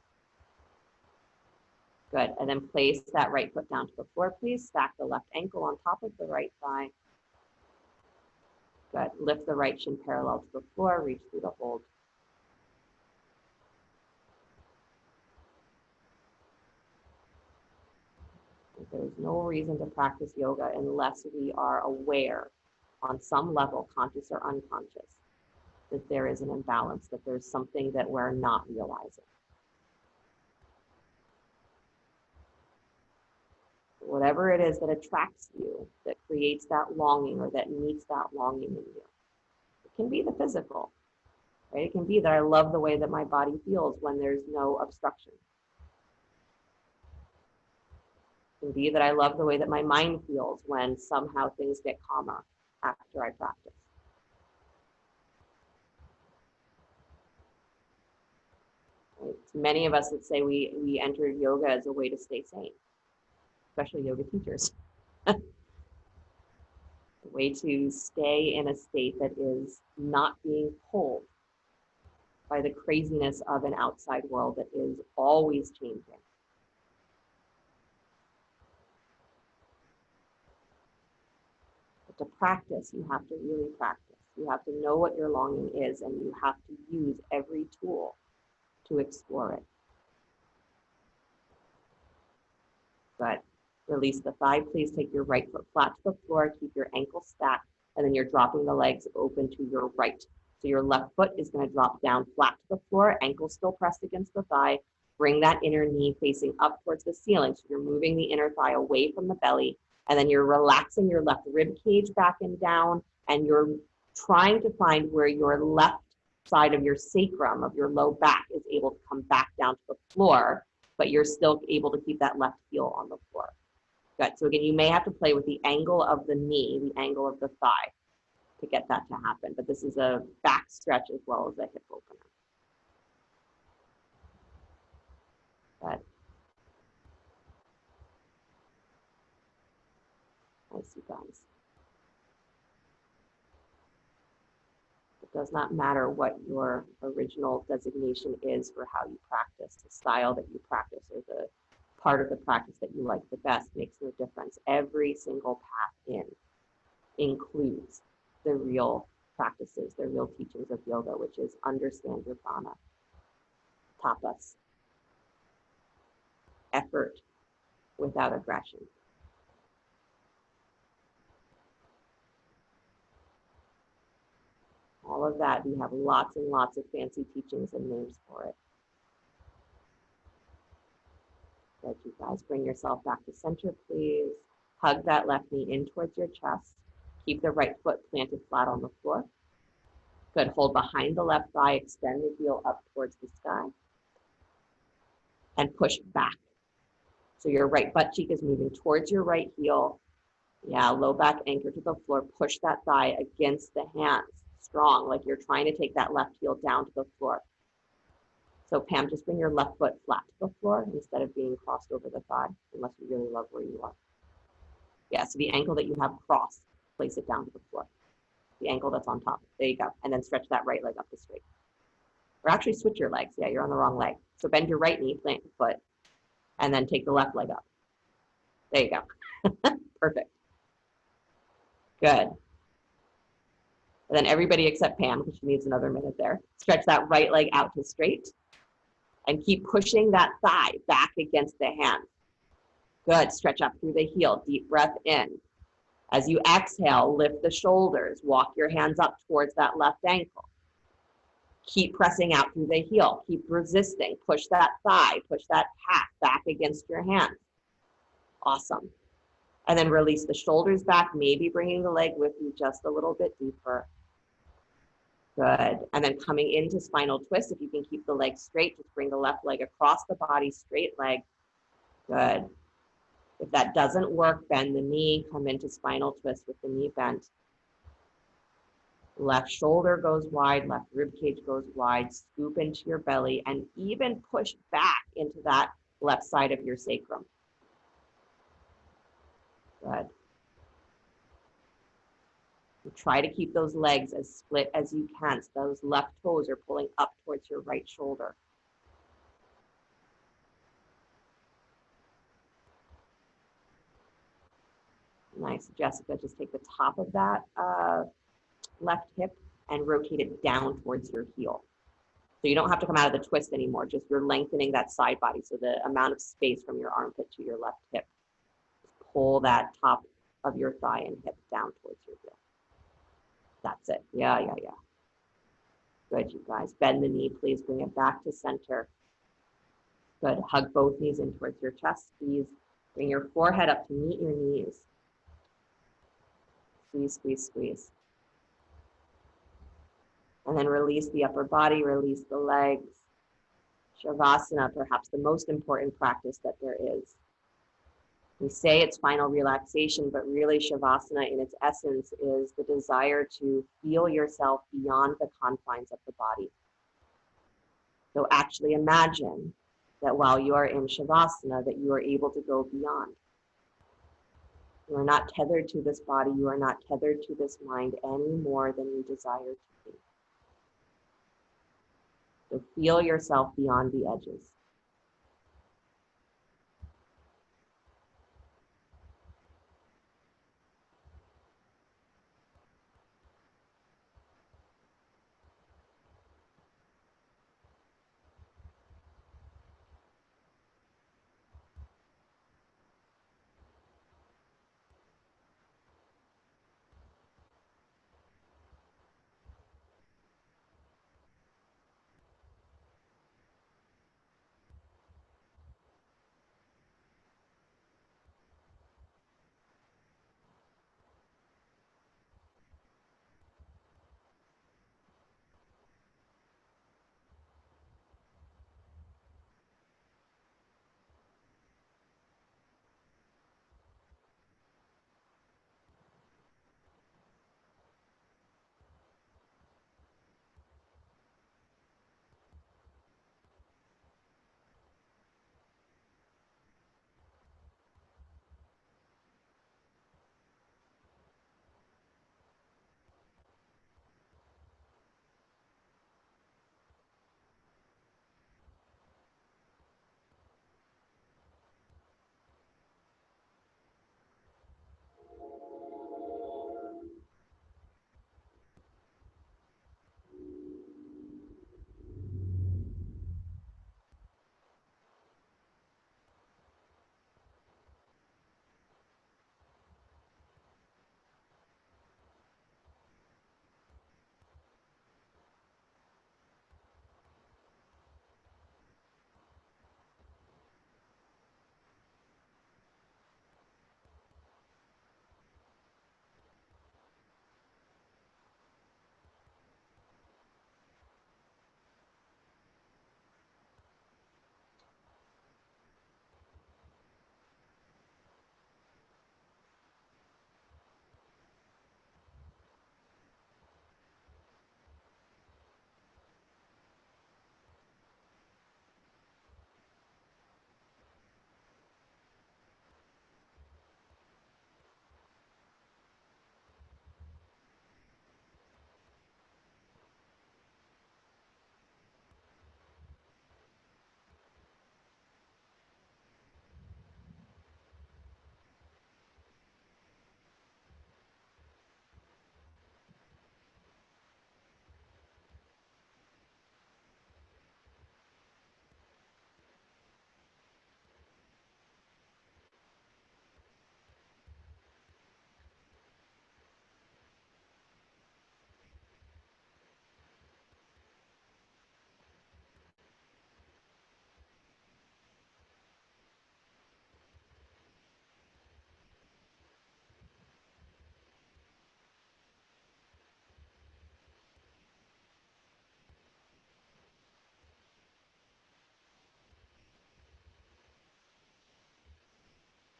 Good. And then place that right foot down to the floor, please. Stack the left ankle on top of the right thigh. Good. Lift the right shin parallel to the floor. Reach through the hold. There's no reason to practice yoga unless we are aware on some level, conscious or unconscious, that there is an imbalance, that there's something that we're not realizing. Whatever it is that attracts you, that creates that longing or that meets that longing in you. It can be the physical, right? It can be that I love the way that my body feels when there's no obstruction. It can be that I love the way that my mind feels when somehow things get calmer after I practice. Right? Many of us that say we entered yoga as a way to stay sane, especially yoga teachers. A way to stay in a state that is not being pulled by the craziness of an outside world that is always changing. But to practice, you have to really practice. You have to know what your longing is, and you have to use every tool to explore it. Good. Release the thigh, please. Take your right foot flat to the floor. Keep your ankle stacked, and then you're dropping the legs open to your right. So your left foot is going to drop down flat to the floor, ankle still pressed against the thigh. Bring that inner knee facing up towards the ceiling. So you're moving the inner thigh away from the belly, and then you're relaxing your left rib cage back and down, and you're trying to find where your left side of your sacrum, of your low back, is able to come back down to the floor, but you're still able to keep that left heel on the floor. Good. So again, you may have to play with the angle of the knee, the angle of the thigh to get that to happen. But this is a back stretch as well as a hip opener. Good. Nice, you guys. It does not matter what your original designation is for how you practice, the style that you practice, or the part of the practice that you like the best makes no difference. Every single path in includes the real practices, the real teachings of yoga, which is understand your prana, tapas, effort without aggression. All of that, we have lots and lots of fancy teachings and names for it. Good, you guys, bring yourself back to center, please. Hug that left knee in towards your chest. Keep the right foot planted flat on the floor. Good, hold behind the left thigh, extend the heel up towards the sky. And push back. So your right butt cheek is moving towards your right heel. Yeah, low back anchor to the floor. Push that thigh against the hands. Strong, like you're trying to take that left heel down to the floor. So Pam, just bring your left foot flat to the floor instead of being crossed over the thigh, unless you really love where you are. Yeah, so the ankle that you have crossed, place it down to the floor. The ankle that's on top. There you go. And then stretch that right leg up to straight. Or actually switch your legs. Yeah, you're on the wrong leg. So bend your right knee, plant your foot, and then take the left leg up. There you go. Perfect. Good. And then everybody except Pam, because she needs another minute there. Stretch that right leg out to straight. And keep pushing that thigh back against the hand. Good. Stretch up through the heel. Deep breath in. As you exhale, lift the shoulders. Walk your hands up towards that left ankle. Keep pressing out through the heel. Keep resisting. Push that thigh. Push that calf back against your hands. Awesome. And then release the shoulders back, maybe bringing the leg with you just a little bit deeper. Good. And then coming into spinal twist, if you can keep the leg straight, just bring the left leg across the body, straight leg. Good. If that doesn't work, bend the knee, come into spinal twist with the knee bent. Left shoulder goes wide, left rib cage goes wide, scoop into your belly, and even push back into that left side of your sacrum. Good. Try to keep those legs as split as you can, so those left toes are pulling up towards your right shoulder. Nice, Jessica, just take the top of that left hip and rotate it down towards your heel. So you don't have to come out of the twist anymore, just you're lengthening that side body, so the amount of space from your armpit to your left hip. Just pull that top of your thigh and hip down towards your heel. That's it. Yeah. Good, you guys. Bend the knee, please. Bring it back to center. Good. Hug both knees in towards your chest, please. Bring your forehead up to meet your knees. Squeeze, squeeze, squeeze. And then release the upper body, release the legs. Shavasana, perhaps the most important practice that there is. We say it's final relaxation, but really Shavasana in its essence is the desire to feel yourself beyond the confines of the body. So actually imagine that while you are in Shavasana, that you are able to go beyond. You are not tethered to this body, you are not tethered to this mind any more than you desire to be. So feel yourself beyond the edges.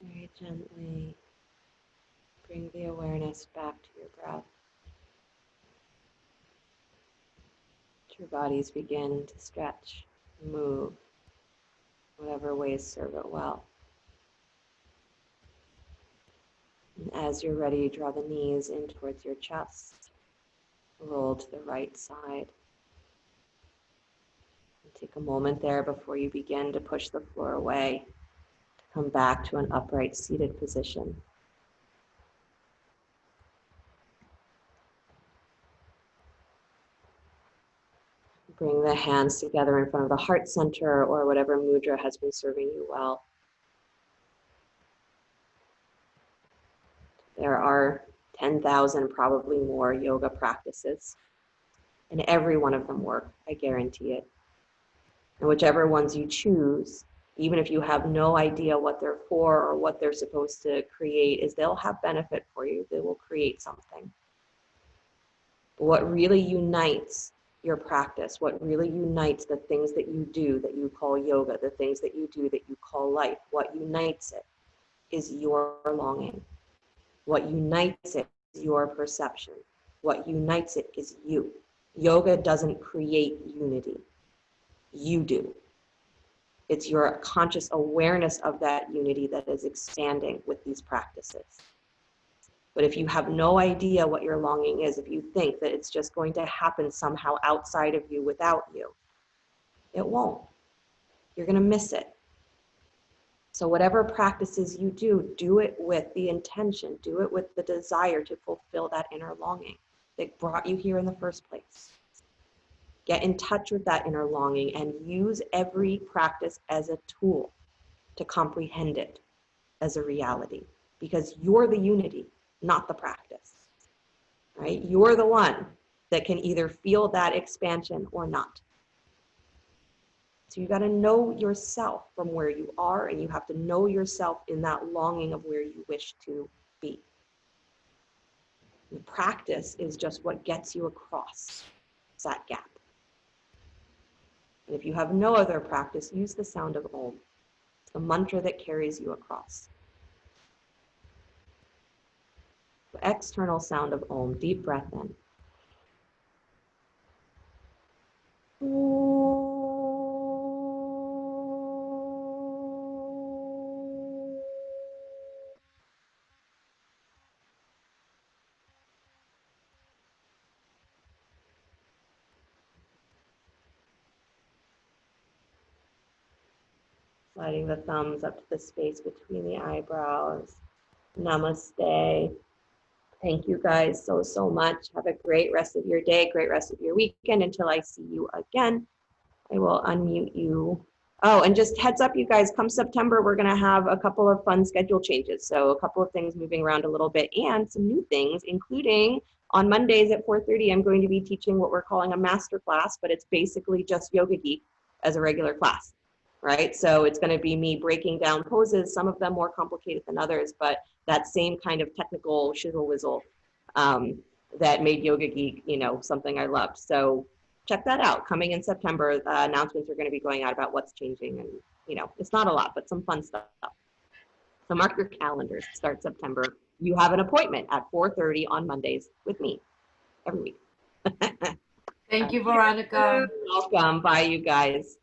Very gently bring the awareness back to your breath. Your bodies begin to stretch, move, whatever ways serve it well. And as you're ready, draw the knees in towards your chest. Roll to the right side. And take a moment there before you begin to push the floor away, to come back to an upright seated position. Bring the hands together in front of the heart center or whatever mudra has been serving you well. There are 10,000, probably more, yoga practices, and every one of them work, I guarantee it. And whichever ones you choose, even if you have no idea what they're for or what they're supposed to create, is they'll have benefit for you. They will create something. But what really unites your practice, what really unites the things that you do that you call yoga, the things that you do that you call life, what unites it is your longing. What unites it is your perception. What unites it is you. Yoga doesn't create unity. You do. It's your conscious awareness of that unity that is expanding with these practices. But if you have no idea what your longing is, if you think that it's just going to happen somehow outside of you without you, it won't. You're going to miss it. So whatever practices you do, do it with the intention, do it with the desire to fulfill that inner longing that brought you here in the first place. Get in touch with that inner longing and use every practice as a tool to comprehend it as a reality, because you're the unity, not the practice, right? You're the one that can either feel that expansion or not. So you got to know yourself from where you are, and you have to know yourself in that longing of where you wish to be. The practice is just what gets you across that gap. And if you have no other practice, use the sound of Om. It's the mantra that carries you across. The external sound of Om, deep breath in. Sliding the thumbs up to the space between the eyebrows. Namaste. Thank you guys so much. Have a great rest of your day, great rest of your weekend. Until I see you again, I will unmute you. Oh, and just heads up, you guys, come September, we're going to have a couple of fun schedule changes. So a couple of things moving around a little bit and some new things, including on Mondays at 4:30, I'm going to be teaching what we're calling a master class, but it's basically just Yoga Geek as a regular class, right? So it's going to be me breaking down poses, some of them more complicated than others, but that same kind of technical shizzle whizzle that made Yoga Geek, you know, something I loved. So check that out. Coming in September, announcements are going to be going out about what's changing, and you know, it's not a lot, but some fun stuff. So mark your calendars. Start September. You have an appointment at 4:30 on Mondays with me every week. Thank you, Veronica. Welcome. Bye, you guys.